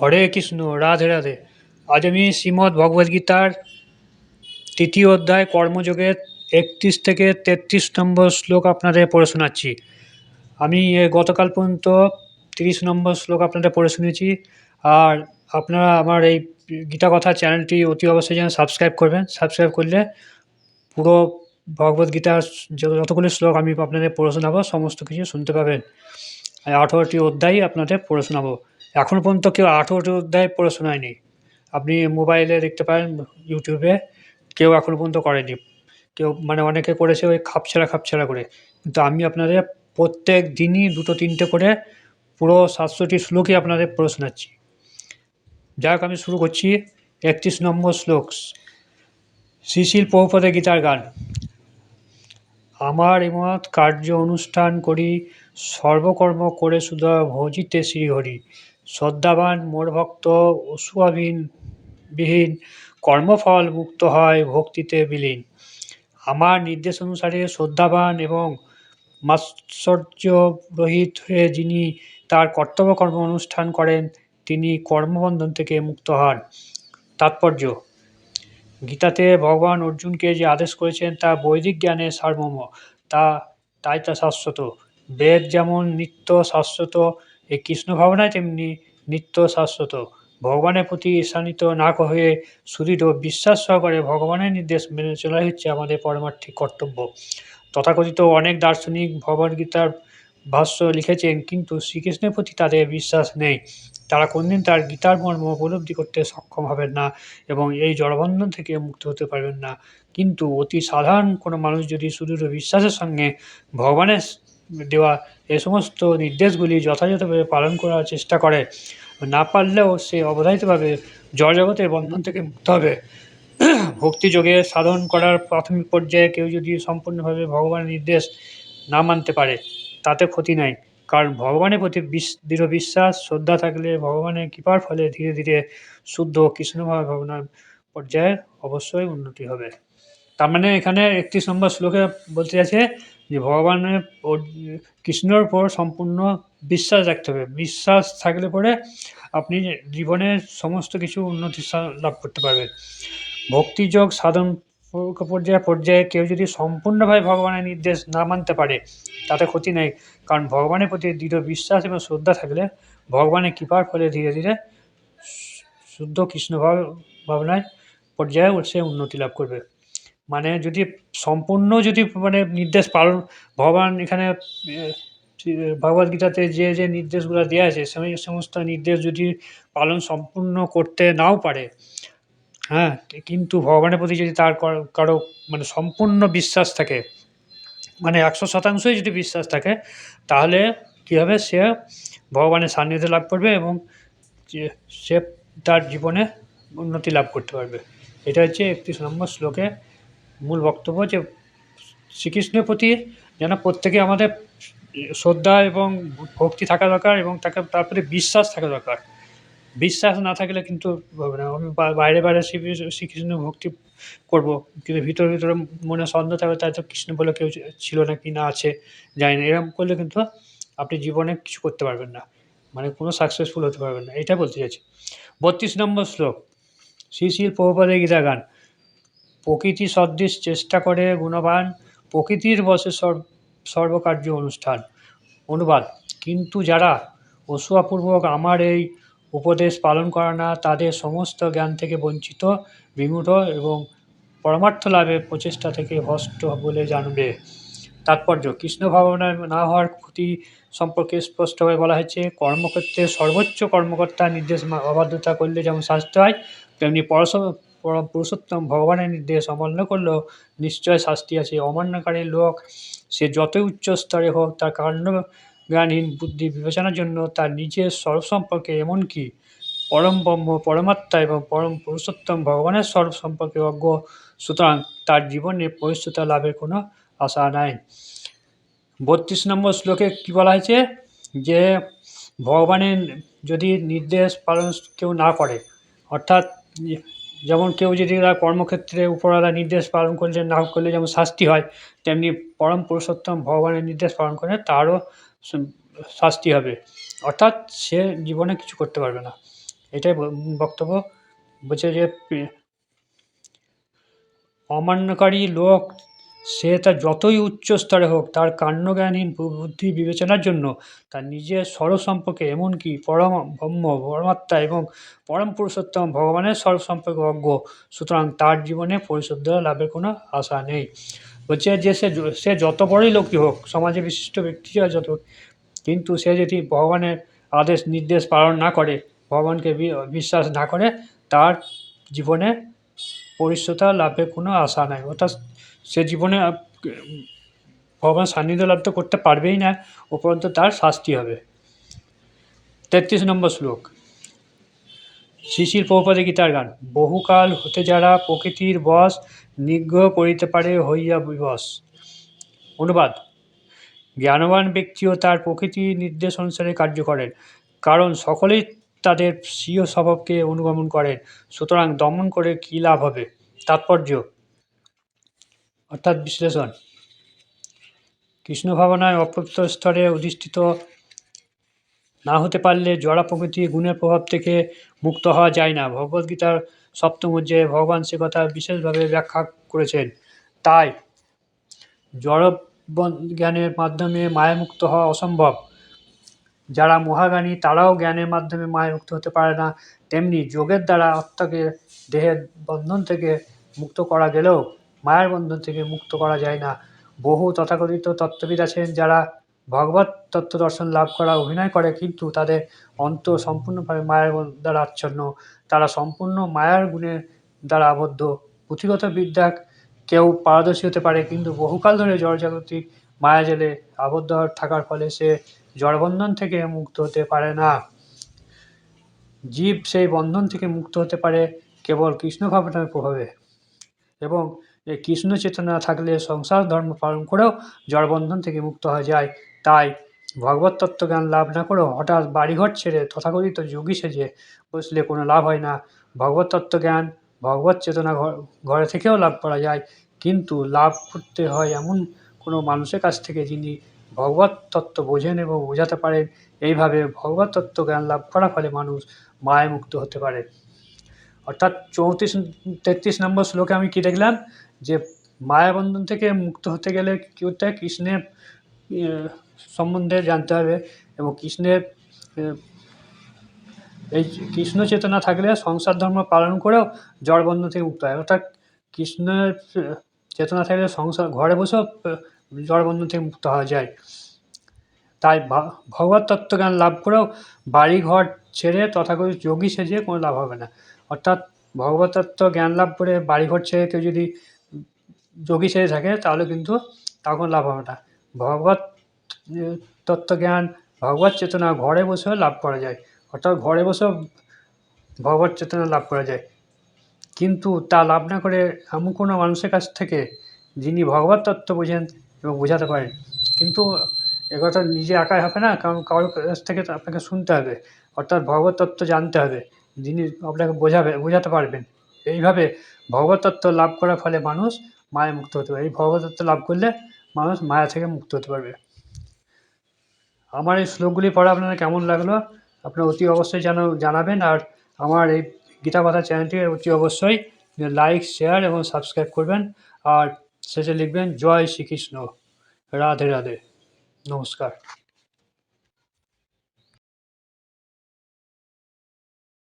হরে কৃষ্ণ, রাধে রাধে। আজ আমি শ্রীমদ্ ভগবদ্গীতার তৃতীয় অধ্যায় কর্মযোগের 31 থেকে 33 নম্বর শ্লোক আপনাদের পড়ে শোনাচ্ছি। আমি গতকাল পর্যন্ত 30 নম্বর শ্লোক আপনাদের পড়ে শুনিয়েছি। আর আপনারা আমার এই গীতা কথা চ্যানেলটি অতি অবশ্যই যেন সাবস্ক্রাইব করবেন। সাবস্ক্রাইব করলে পুরো ভগবদ্গীতার যতগুলি শ্লোক আমি আপনাদের পড়ে শোনাবো সমস্ত কিছু শুনতে পাবেন। 18টি অধ্যায় আপনাদের পড়ে শোনাবো। এখনও পর্যন্ত কেউ 18টি অধ্যায় পড়ে শোনায়নি। আপনি মোবাইলে দেখতে পারেন, ইউটিউবে কেউ এখনও পর্যন্ত করেনি। কেউ মানে অনেকে করেছে ওই খাপছাড়া করে। কিন্তু আমি আপনাদের প্রত্যেক দিনই 2-3টে করে পুরো 700টি শ্লোকই আপনাদের পড়ে শোনাচ্ছি। যাই হোক, আমি শুরু করছি 31 নম্বর শ্লোক। শ্রী শিল প্রভুপাদের গীতার গান। আমার এমত কার্য অনুষ্ঠান করি, সর্বকর্ম করে শুধু ভজিতে শ্রীহরি। শ্রদ্ধাবান মোর ভক্ত বিহীন কর্মফল মুক্ত হয় ভক্তিতে বিলীন। আমার নির্দেশ অনুসারে শ্রদ্ধাবান এবং মাৎসর্য রহিত হয়ে যিনি তার কর্তব্যকর্ম অনুষ্ঠান করেন তিনি কর্মবন্ধন থেকে মুক্ত হন। তাৎপর্য: গীতাতে ভগবান অর্জুনকে যে আদেশ করেছেন তা বৈদিক জ্ঞানের সারমর্ম, তাই তা শাশ্বত। বেদ যেমন নিত্য শাশ্বত, এই কৃষ্ণ ভাবনায় তেমনি নিত্য শাশ্বত। ভগবানের প্রতি ঈর্ষান্বিত না হয়ে সুদৃঢ় বিশ্বাস সহকারে ভগবানের নির্দেশ মেনে চলাই হচ্ছে আমাদের পরমার্থিক কর্তব্য। তথাকথিত অনেক দার্শনিক ভগবদ্গীতার ভাষ্য লিখেছেন, কিন্তু শ্রীকৃষ্ণের প্রতি তাদের বিশ্বাস নেই। তারা কোনদিন তার গীতার মর্ম উপলব্ধি করতে সক্ষম হবেন না এবং এই জড়বন্ধন থেকে মুক্ত হতে পারবেন না। কিন্তু অতি সাধারণ কোনো মানুষ যদি সুদৃঢ় বিশ্বাসের সঙ্গে ভগবানের দেওয়া এ সমস্ত নির্দেশগুলি যথাযথভাবে পালন করার চেষ্টা করে, না পারলেও সে অবধারিতভাবে জড়জগতের বন্ধন থেকে মুক্ত হবে। ভক্তিযোগে সাধন করার প্রাথমিক পর্যায়ে কেউ যদি সম্পূর্ণভাবে ভগবানের নির্দেশ না মানতে পারে তাতে ক্ষতি নাই, কারণ ভগবানের প্রতি দৃঢ় বিশ্বাস শ্রদ্ধা থাকলে ভগবানের কৃপার ফলে ধীরে ধীরে শুদ্ধ কৃষ্ণভাবনার পর্যায়ে অবশ্যই উন্নতি হবে। তার মানে এখানে 31 নম্বর শ্লোকে বলতে চাইছে যে ভগবানের কৃষ্ণের উপর সম্পূর্ণ বিশ্বাস রাখতে হবে। বিশ্বাস থাকলে পরে আপনি জীবনের সমস্ত কিছু উন্নতি লাভ করতে পারবেন। ভক্তিযোগ সাধন পর্যায়ে কেউ যদি সম্পূর্ণভাবে ভগবানের নির্দেশ না মানতে পারে তাতে ক্ষতি নেই, কারণ ভগবানের প্রতি দৃঢ় বিশ্বাস এবং শ্রদ্ধা থাকলে ভগবানের কৃপার ফলে ধীরে ধীরে শুদ্ধ কৃষ্ণ ভাবনায় পর্যায়ে সে উন্নতি লাভ করবে। মানে যদি সম্পূর্ণ মানে নির্দেশ পালন, ভগবান এখানে ভগবদ্গীতাতে যে নির্দেশগুলো দেওয়া আছে সেই সমস্ত নির্দেশ যদি পালন সম্পূর্ণ করতে নাও পারে, হ্যাঁ, কিন্তু ভগবানের প্রতি যদি তার কারো মানে সম্পূর্ণ বিশ্বাস থাকে, মানে 100%ই যদি বিশ্বাস থাকে, তাহলে কী হবে, সে ভগবানের সান্নিধ্য লাভ করবে এবং সে তার জীবনে উন্নতি লাভ করতে পারবে। এটা হচ্ছে 31 নম্বর শ্লোকে মূল বক্তব্য, যে শ্রীকৃষ্ণের প্রতি যেন প্রত্যেকে আমাদের শ্রদ্ধা এবং ভক্তি থাকা দরকার এবং তার প্রতি বিশ্বাস থাকা দরকার। বিশ্বাস না থাকলে কিন্তু হবে না। আমি বাইরে শ্রীকৃষ্ণ ভক্তি করব, কিন্তু ভিতরে মনে সন্দেহ থাকবে তাই তো কৃষ্ণ বলে কেউ ছিল না কি না আছে জানি না। এরকম করলে কিন্তু আপনি জীবনে কিছু করতে পারবেন না, মানে কোনো সাকসেসফুল হতে পারবেন না। এটাই বলতে চাইছি। 32 নম্বর শ্লোক। শ্রী শিল প্রভুপাদের গীতা গান। প্রকৃতি সদৃশ চেষ্টা করে গুণবান, প্রকৃতির বশে সর্বকার্য অনুষ্ঠান। অনুবাদ: কিন্তু যারা অসূয়াপূর্বক আমার এই উপদেশ পালন করে না, তাদের সমস্ত জ্ঞান থেকে বঞ্চিত, বিমূঢ় এবং পরমার্থ লাভের প্রচেষ্টা থেকে ভ্রষ্ট বলে জানবে। তাৎপর্য: কৃষ্ণ ভাবনায় না হওয়ার ক্ষতি সম্পর্কে স্পষ্টভাবে বলা হয়েছে। কর্মক্ষেত্রে সর্বোচ্চ কর্মকর্তার নির্দেশ অবাধ্যতা করলে যেমন শাস্তি হয়, তেমনি পুরুষোত্তম ভগবানের নির্দেশ অমান্য করলেও নিশ্চয় শাস্তি আছে। অমান্যকারী লোক সে যতই উচ্চ স্তরে হোক, তার কাণ্ডজ্ঞানহীন বুদ্ধি বিবেচনার জন্য তার নিজের স্বরূপ সম্পর্কে, এমনকি পরম ব্রহ্ম, পরমাত্মা এবং পরম পুরুষোত্তম ভগবানের স্বরূপ সম্পর্কে অজ্ঞ, সুতরাং তার জীবনে পরিশুদ্ধতা লাভের কোনো আশা নাই। 32 নম্বর শ্লোকে কী বলা হয়েছে, যে ভগবানের যদি নির্দেশ পালন কেউ না করে, অর্থাৎ যেমন কেউ যদি তার কর্মক্ষেত্রে উপরওয়ালা নির্দেশ পালন করলে না করলে যেমন শাস্তি হয়, তেমনি পরম পুরুষোত্তম ভগবানের নির্দেশ পালন করে তারও শাস্তি হবে, অর্থাৎ সে জীবনে কিছু করতে পারবে না। এটাই বক্তব্য। বলছে যে অমান্যকারী লোক সে তার যতই উচ্চ স্তরে হোক, তার কাণ্ডজ্ঞানহীন বুদ্ধি বিবেচনার জন্য তার নিজের স্বরূপ সম্পর্কে, এমনকি পরম ব্রহ্ম, পরমাত্মা এবং পরম পুরুষোত্তম ভগবানের স্বরূপ সম্পর্কে অজ্ঞ। সুতরাং তার জীবনে পরিশুদ্ধ লাভের কোনো আশা নেই। বলছে যে সে যত বড়ই লোকই হোক, সমাজে বিশিষ্ট ব্যক্তি যত, কিন্তু সে যদি ভগবানের আদেশ নির্দেশ পালন না করে, ভগবানকে বিশ্বাস না করে, তার জীবনে পরিশুদ্ধতা লাভের কোনো আশা নাই। অর্থাৎ সে জীবনে ভগবান সান্নিধ্য লাভ তো করতে পারবেই না, উপরন্তু তার শাস্তি হবে। ৩৩ নম্বর শ্লোক, শ্রী শ্রী প্রভুপাদের গীতার গান। বহুকাল হতে যারা প্রকৃতির বশ, নিগ্রহ করিতে পারে হইয়া বিবশ। অনুবাদ, জ্ঞানবান ব্যক্তিও তার প্রকৃতির নির্দেশ অনুসারে কার্য করেন, কারণ সকলেই তাদের স্বীয় স্বভাবকে অনুগমন করেন। সুতরাং দমন করে কী লাভ হবে? তাৎপর্য অর্থাৎ বিশ্লেষণ, কৃষ্ণ ভাবনায় অপ্রকৃত স্তরে অধিষ্ঠিত না হতে পারলে জড়া প্রকৃতির গুণের প্রভাব থেকে মুক্ত হওয়া যায় না। ভগবদ্গীতার সপ্তম অধ্যায়ে ভগবান সে কথা বিশেষভাবে ব্যাখ্যা করেছেন। তাই জড় জ্ঞানের মাধ্যমে মায়ামুক্ত হওয়া অসম্ভব। যারা মহাজ্ঞানী তারাও জ্ঞানের মাধ্যমে মায়ামুক্ত হতে পারে না। তেমনি যোগের দ্বারা আত্মাকে দেহের বন্ধন থেকে মুক্ত করা গেলেও মায়ার বন্ধন থেকে মুক্ত করা যায় না। বহু তথাকথিত তত্ত্ববিদ আছেন যারা ভগবত তত্ত্ব দর্শন লাভ করা অভিনয় করে, কিন্তু তাদের অন্তর সম্পূর্ণভাবে মায়ার দ্বারা আচ্ছন্ন। তারা সম্পূর্ণ মায়ার গুণের দ্বারা আবদ্ধ। পুঁথিগত বিদ্যা কেউ পারদর্শী হতে পারে, কিন্তু বহুকাল ধরে জড়জাগতিক মায়াজালে আবদ্ধ থাকার ফলে সে জড়বন্ধন থেকে মুক্ত হতে পারে না। জীব সেই বন্ধন থেকে মুক্ত হতে পারে কেবল কৃষ্ণ ভাবনার প্রভাবে, এবং এই কৃষ্ণ চেতনা থাকলে সংসার ধর্ম পালন করেও জড়বন্ধন থেকে মুক্ত হওয়া যায়। তাই ভগবত তত্ত্বজ্ঞান লাভ না করেও হঠাৎ বাড়িঘর ছেড়ে তথাকথিত যোগী সেজে বসলে কোনো লাভ হয় না। ভগবত তত্ত্বজ্ঞান ভগবত চেতনা ঘরে থেকেও লাভ করা যায়, কিন্তু লাভ করতে হয় এমন কোনো মানুষের কাছ থেকে যিনি ভগবত তত্ত্ব বোঝেন এবং বোঝাতে পারেন। এইভাবে ভগবত তত্ত্বজ্ঞান লাভ করার ফলে মানুষ মায়ামুক্ত হতে পারে। অর্থাৎ 33 নম্বর শ্লোকে আমি কি দেখলাম, যে মায়াবন্ধন থেকে মুক্ত হতে গেলে কী করতে হয়? কৃষ্ণের সম্বন্ধে জানতে হবে, এবং কৃষ্ণের এই কৃষ্ণ চেতনা থাকলে সংসার ধর্ম পালন করেও জড়বন্ধন থেকে মুক্ত হয়। অর্থাৎ কৃষ্ণের চেতনা থাকলে সংসার ঘরে বসেও জড়বন্ধন থেকে মুক্ত হওয়া যায়। তাই ভগবত তত্ত্বজ্ঞান লাভ করেও বাড়ি ঘর ছেড়ে তথাকথিত যোগী সেজে কোনো লাভ হবে না। অর্থাৎ ভগবত তত্ত্ব জ্ঞান লাভ করে বাড়িঘর ছেড়ে কেউ যদি যোগী সেজে থাকে, তাহলে কিন্তু তখন লাভ হবে না। ভগবত তত্ত্বজ্ঞান ভগবত চেতনা ঘরে বসেও লাভ করা যায়। অর্থাৎ ঘরে বসেও ভগবত চেতনা লাভ করা যায়, কিন্তু তা লাভ না করে এমন কোনো মানুষের কাছ থেকে যিনি ভগবত তত্ত্ব বোঝেন এবং বোঝাতে পারেন। কিন্তু একথা নিজে একাই হবে না, কারণ কারোর কাছ থেকে আপনাকে শুনতে হবে। অর্থাৎ ভগবত তত্ত্ব জানতে হবে, যিনি আপনাকে বোঝাতে পারবেন। এইভাবে ভগবত তত্ত্ব লাভ করার ফলে মানুষ মায়া মুক্ত হতে পারে। এই ভগবত তত্ত্ব লাভ করলে মানুষ মায়া থেকে মুক্ত হতে পারবে। আমার এই শ্লোকগুলি পড়া আপনার কেমন লাগলো আপনারা অতি অবশ্যই জানাবেন। আর আমার এই গীতা কথা চ্যানেলটি অতি অবশ্যই লাইক, শেয়ার এবং সাবস্ক্রাইব করবেন। আর শেষে লিখবেন জয় শ্রীকৃষ্ণ, রাধে রাধে, নমস্কার।